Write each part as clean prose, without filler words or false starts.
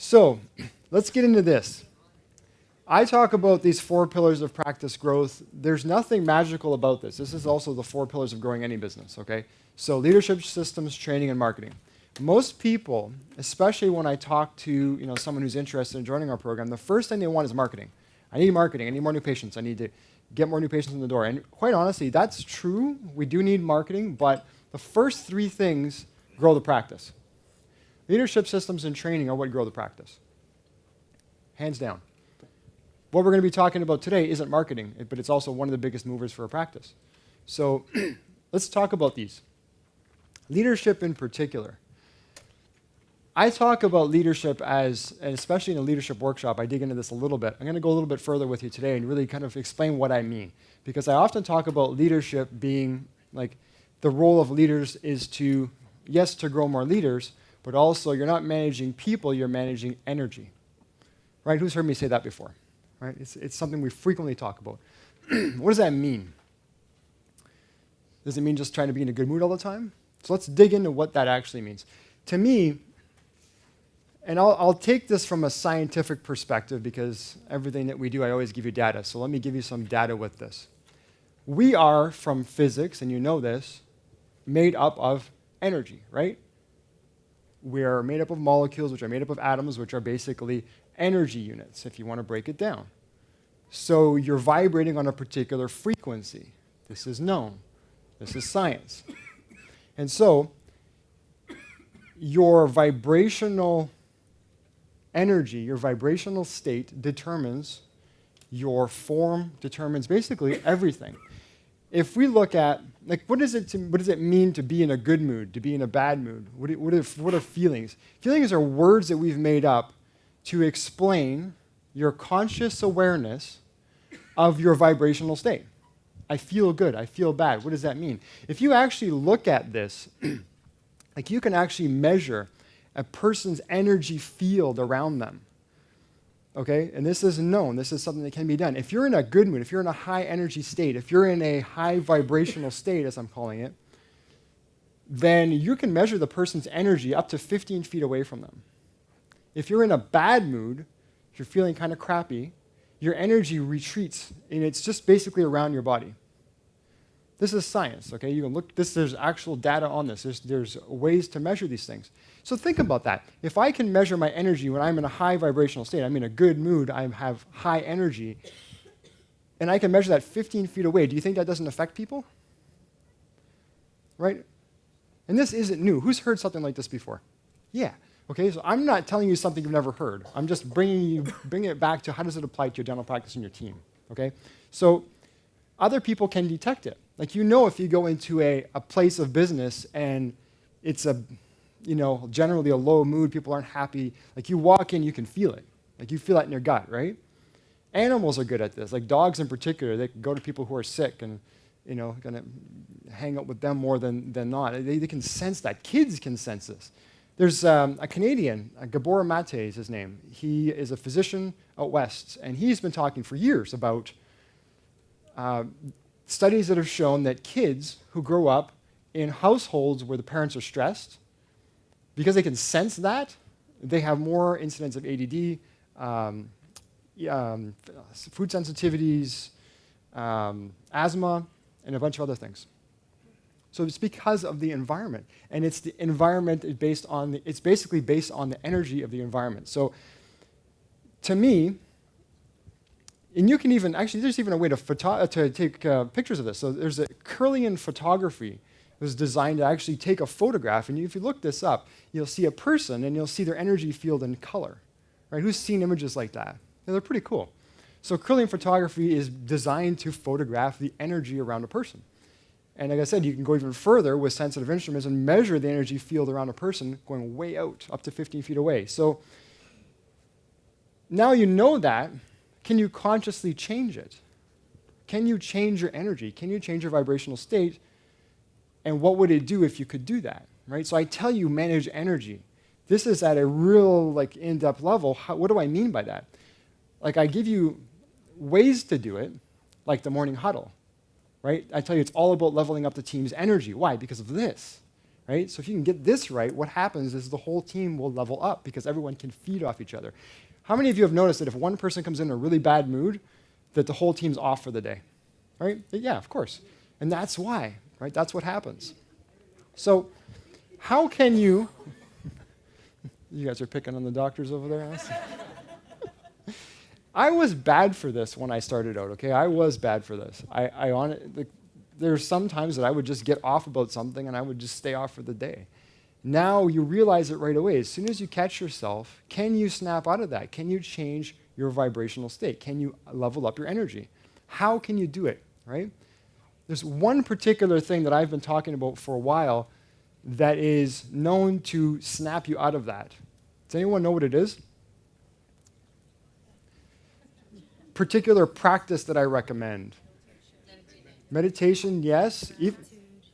So let's get into this. I talk about these 4 pillars of practice growth. There's nothing magical about this. This is also the 4 pillars of growing any business, okay? So leadership, systems, training, and marketing. Most people, especially when I talk to someone who's interested in joining our program, the first thing they want is marketing. I need marketing. I need more new patients. I need to get more new patients in the door. And quite honestly, that's true. We do need marketing, but the first 3 things grow the practice. Leadership, systems, and training are what grow the practice. Hands down. What we're going to be talking about today isn't marketing, but it's also one of the biggest movers for a practice. So let's talk about these. Leadership in particular. I talk about leadership as, and especially in a leadership workshop, I dig into this a little bit. I'm going to go a little bit further with you today and really kind of explain what I mean. Because I often talk about leadership being like the role of leaders is to, yes, to grow more leaders, but also you're not managing people, you're managing energy. Right? Who's heard me say that before? Right? It's something we frequently talk about. What does that mean? Does it mean just trying to be in a good mood all the time? So let's dig into what that actually means. To me, and I'll take this from a scientific perspective because everything that we do, I always give you data. So let me give you some data with this. We are, from physics, and you know this, made up of energy, right? We are made up of molecules, which are made up of atoms, which are basically energy units, if you want to break it down. So you're vibrating on a particular frequency. This is known. This is science. And so your vibrational energy, your vibrational state determines your form, determines basically everything. If we look at, like, what does it mean to be in a good mood, to be in a bad mood? What are feelings? Feelings are words that we've made up to explain your conscious awareness of your vibrational state. I feel good, I feel bad. What does that mean? If you actually look at this, like you can actually measure a person's energy field around them. Okay? And this is known. This is something that can be done. If you're in a good mood, if you're in a high energy state, if you're in a high vibrational state, as I'm calling it, then you can measure the person's energy up to 15 feet away from them. If you're in a bad mood, if you're feeling kind of crappy, your energy retreats, and it's just basically around your body. This is science, okay? You can look, there's actual data on this. There's ways to measure these things. So think about that. If I can measure my energy when I'm in a high vibrational state, I'm in a good mood, I have high energy, and I can measure that 15 feet away, do you think that doesn't affect people? Right? And this isn't new. Who's heard something like this before? Yeah. Okay, so I'm not telling you something you've never heard. I'm just bringing it back to how does it apply to your dental practice and your team, okay? So other people can detect it. Like, if you go into a place of business and it's generally a low mood, people aren't happy, like you walk in, you can feel it. Like you feel that in your gut, right? Animals are good at this. Like dogs in particular, they can go to people who are sick and, gonna hang out with them more than not. They can sense that. Kids can sense this. There's a Canadian, Gabor Mate is his name. He is a physician out west, and he's been talking for years about studies that have shown that kids who grow up in households where the parents are stressed, because they can sense that, they have more incidents of ADD, food sensitivities, asthma, and a bunch of other things. So it's because of the environment, and it's the environment is it's basically based on the energy of the environment. So to me, and you can even, actually there's even a way to take pictures of this. So there's a Curlian photography that was designed to actually take a photograph, and if you look this up, you'll see a person and you'll see their energy field in color. Right? Who's seen images like that? Yeah, they're pretty cool. So Curlian photography is designed to photograph the energy around a person. And like I said, you can go even further with sensitive instruments and measure the energy field around a person going way out, up to 15 feet away. So now you know that. Can you consciously change it? Can you change your energy? Can you change your vibrational state? And what would it do if you could do that? Right? So I tell you, manage energy. This is at a real in-depth level. What do I mean by that? Like I give you ways to do it, like the morning huddle. Right? I tell you, it's all about leveling up the team's energy. Why? Because of this. right? So if you can get this right, what happens is the whole team will level up because everyone can feed off each other. How many of you have noticed that if one person comes in a really bad mood, that the whole team's off for the day, right? Yeah, of course. And that's why, right? That's what happens. So how can you, you guys are picking on the doctors over there, I was bad for this when I started out, okay? I was bad for this. There's some times that I would just get off about something and I would just stay off for the day. Now you realize it right away. As soon as you catch yourself, can you snap out of that? Can you change your vibrational state? Can you level up your energy? How can you do it, right? There's one particular thing that I've been talking about for a while that is known to snap you out of that. Does anyone know what it is? Particular practice that I recommend. Meditation, yes.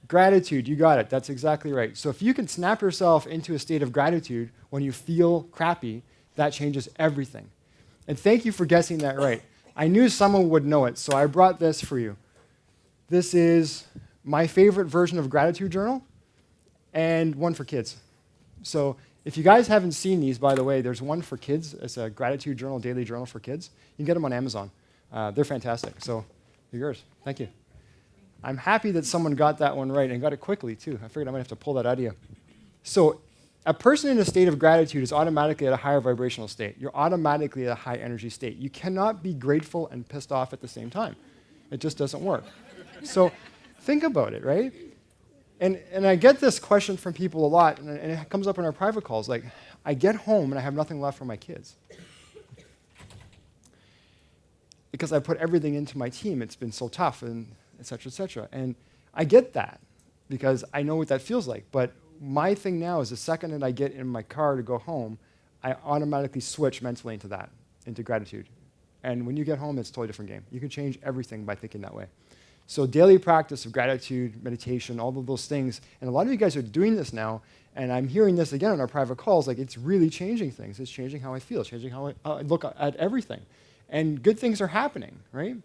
Gratitude, you got it. That's exactly right. So if you can snap yourself into a state of gratitude when you feel crappy, that changes everything. And thank you for guessing that right. I knew someone would know it, so I brought this for you. This is my favorite version of gratitude journal and one for kids. So if you guys haven't seen these, by the way, there's one for kids. It's a gratitude journal, daily journal for kids. You can get them on Amazon. They're fantastic. So they're yours. Thank you. I'm happy that someone got that one right and got it quickly, too. I figured I might have to pull that out of you. So a person in a state of gratitude is automatically at a higher vibrational state. You're automatically at a high energy state. You cannot be grateful and pissed off at the same time. It just doesn't work. So think about it, right? And I get this question from people a lot, and it comes up in our private calls, like, I get home and I have nothing left for my kids. Because I put everything into my team. It's been so tough, and et cetera, et cetera. And I get that, because I know what that feels like. But my thing now is the second that I get in my car to go home, I automatically switch mentally into that, into gratitude. And when you get home, it's a totally different game. You can change everything by thinking that way. So daily practice of gratitude, meditation, all of those things. And a lot of you guys are doing this now, and I'm hearing this again on our private calls, like it's really changing things. It's changing how I feel. It's changing how I look at everything. And good things are happening, right?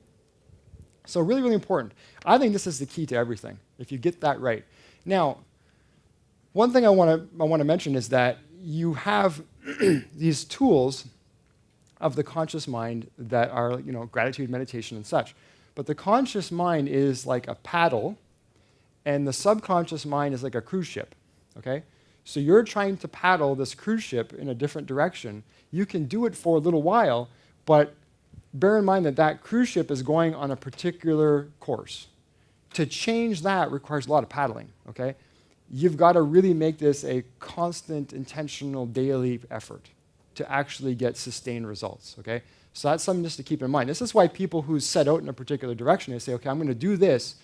So really, really important. I think this is the key to everything, if you get that right. Now, one thing I want to mention is that you have these tools of the conscious mind that are, gratitude, meditation, and such. But the conscious mind is like a paddle, and the subconscious mind is like a cruise ship, okay? So you're trying to paddle this cruise ship in a different direction. You can do it for a little while, but bear in mind that that cruise ship is going on a particular course. To change that requires a lot of paddling, okay? You've got to really make this a constant, intentional, daily effort to actually get sustained results, okay? So that's something just to keep in mind. This is why people who set out in a particular direction, they say, okay, I'm going to do this,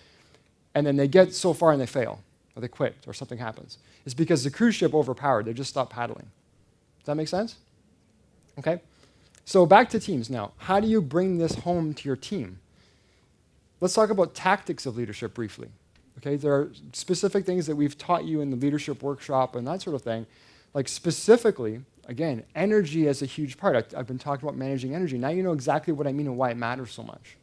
and then they get so far and they fail, or they quit, or something happens. It's because the cruise ship overpowered. They just stopped paddling. Does that make sense? Okay? So back to teams now. How do you bring this home to your team? Let's talk about tactics of leadership briefly. Okay? There are specific things that we've taught you in the leadership workshop and that sort of thing. Like specifically, again, energy is a huge part. I've been talking about managing energy. Now you know exactly what I mean and why it matters so much.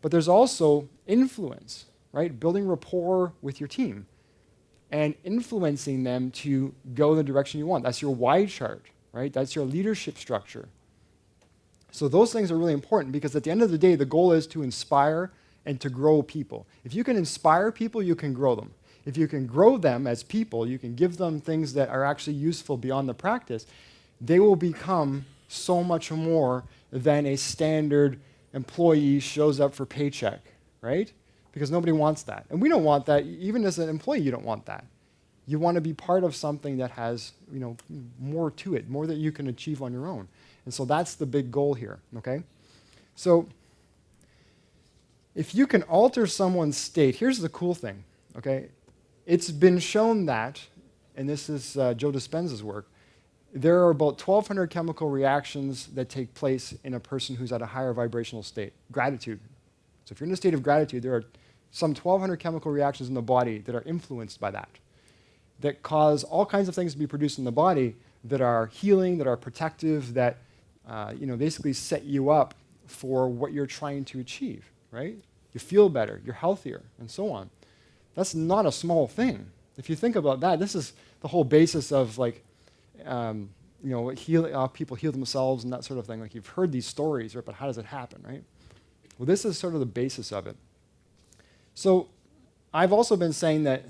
But there's also influence, right? Building rapport with your team and influencing them to go in the direction you want. That's your why chart, right? That's your leadership structure. So those things are really important because at the end of the day, the goal is to inspire and to grow people. If you can inspire people, you can grow them. If you can grow them as people, you can give them things that are actually useful beyond the practice, they will become so much more than a standard employee shows up for paycheck, right? Because nobody wants that. And we don't want that. Even as an employee, you don't want that. You want to be part of something that has, more to it, more that you can achieve on your own. And so that's the big goal here, okay? So if you can alter someone's state, here's the cool thing, okay? It's been shown that, and this is Joe Dispenza's work, there are about 1,200 chemical reactions that take place in a person who's at a higher vibrational state. Gratitude. So if you're in a state of gratitude, there are some 1,200 chemical reactions in the body that are influenced by that cause all kinds of things to be produced in the body that are healing, that are protective, that basically set you up for what you're trying to achieve, right? You feel better, you're healthier, and so on. That's not a small thing. If you think about that, this is the whole basis of like, people heal themselves and that sort of thing. Like you've heard these stories, right? But how does it happen, right? Well, this is sort of the basis of it. So I've also been saying that,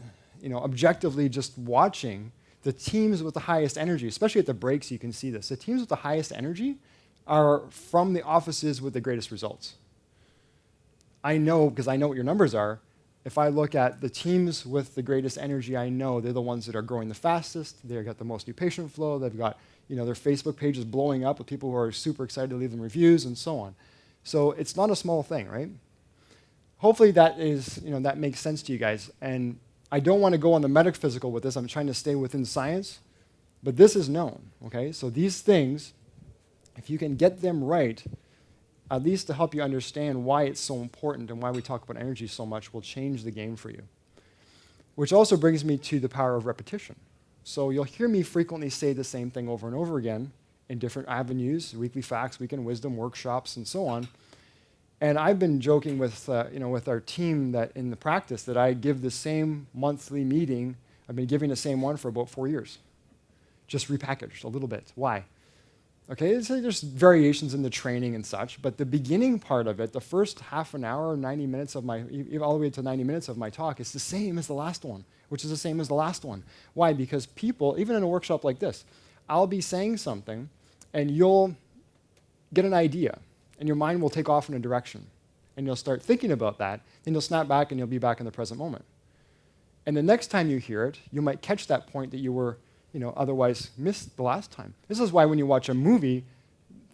objectively just watching the teams with the highest energy, especially at the breaks, you can see this. The teams with the highest energy are from the offices with the greatest results. I know, because I know what your numbers are, if I look at the teams with the greatest energy, I know they're the ones that are growing the fastest, they've got the most new patient flow, they've got their Facebook pages blowing up with people who are super excited to leave them reviews and so on. So it's not a small thing, right? Hopefully that makes sense to you guys. And I don't want to go on the metaphysical with this. I'm trying to stay within science, but this is known, okay? So these things, if you can get them right, at least to help you understand why it's so important and why we talk about energy so much, will change the game for you. Which also brings me to the power of repetition. So you'll hear me frequently say the same thing over and over again in different avenues, weekly facts, weekend wisdom, workshops, and so on. And I've been joking with our team that in the practice that I give the same monthly meeting. I've been giving the same one for about 4 years, just repackaged a little bit. Why? Okay, so there's variations in the training and such, but the beginning part of it, the first half an hour, 90 minutes of all the way to 90 minutes of my talk, is the same as the last one, which is the same as the last one. Why? Because people, even in a workshop like this, I'll be saying something, and you'll get an idea, and your mind will take off in a direction, and you'll start thinking about that, then you'll snap back, and you'll be back in the present moment. And the next time you hear it, you might catch that point that you were otherwise missed the last time. This is why when you watch a movie,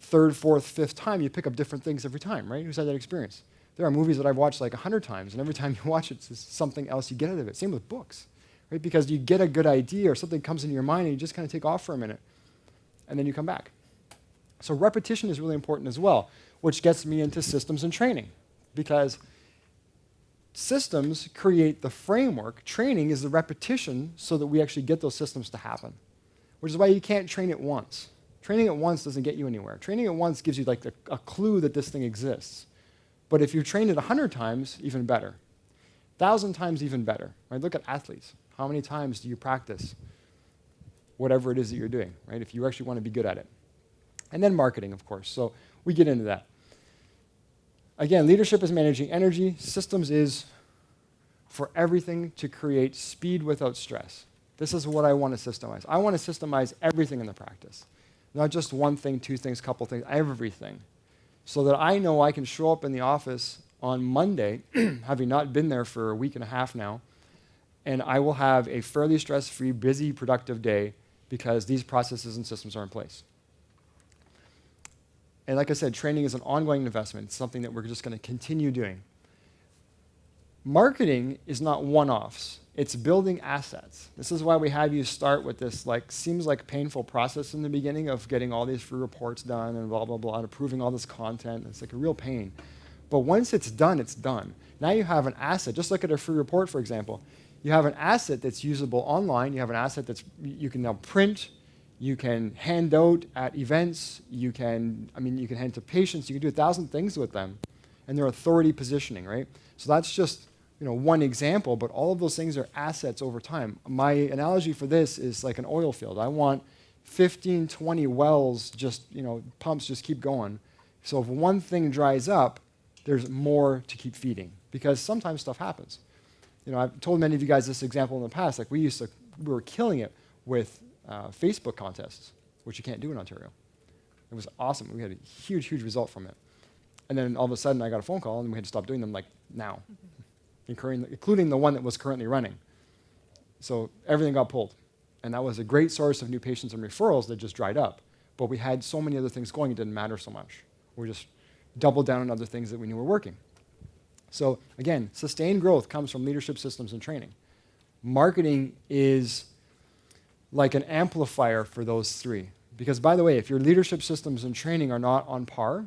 third, fourth, fifth time, you pick up different things every time, right? Who's had that experience? There are movies that I've watched like 100 times, and every time you watch it, it's something else you get out of it. Same with books, right? Because you get a good idea or something comes into your mind, and you just kind of take off for a minute, and then you come back. So repetition is really important as well, which gets me into systems and training, because systems create the framework. Training is the repetition so that we actually get those systems to happen, which is why you can't train it once. Training it once doesn't get you anywhere. Training it once gives you like a clue that this thing exists. But if you train it 100 times, even better. 1,000 times, even better. Right? Look at athletes. How many times do you practice whatever it is that you're doing, right? If you actually want to be good at it. And then marketing, of course. So we get into that. Again, leadership is managing energy. Systems is for everything to create speed without stress. This is what I want to systemize. I want to systemize everything in the practice. Not just one thing, two things, couple things, everything. So that I know I can show up in the office on Monday, having not been there for a week and a half now, and I will have a fairly stress-free, busy, productive day because these processes and systems are in place. And like I said, training is an ongoing investment. It's something that we're just going to continue doing. Marketing is not one-offs. It's building assets. This is why we have you start with this, seems like painful process in the beginning of getting all these free reports done and blah, blah, blah, and approving all this content. It's like a real pain. But once it's done, it's done. Now you have an asset. Just look at a free report, for example. You have an asset that's usable online. You have an asset that's you can now print. You can hand out at events. You can hand to patients. You can do 1,000 things with them. And they're authority positioning, right? So that's just one example, but all of those things are assets over time. My analogy for this is like an oil field. I want 15, 20 wells, pumps just keep going. So if one thing dries up, there's more to keep feeding because sometimes stuff happens. I've told many of you guys this example in the past. Like we were killing it with Facebook contests, which you can't do in Ontario. It was awesome. We had a huge, huge result from it. And then all of a sudden I got a phone call and we had to stop doing them now, including the one that was currently running. So everything got pulled. And that was a great source of new patients and referrals that just dried up. But we had so many other things going, it didn't matter so much. We just doubled down on other things that we knew were working. So again, sustained growth comes from leadership systems and training. Marketing is like an amplifier for those three. Because by the way, if your leadership systems and training are not on par,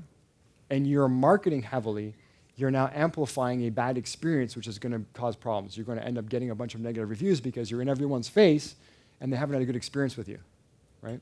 and you're marketing heavily, you're now amplifying a bad experience, which is going to cause problems. You're going to end up getting a bunch of negative reviews because you're in everyone's face, and they haven't had a good experience with you, right?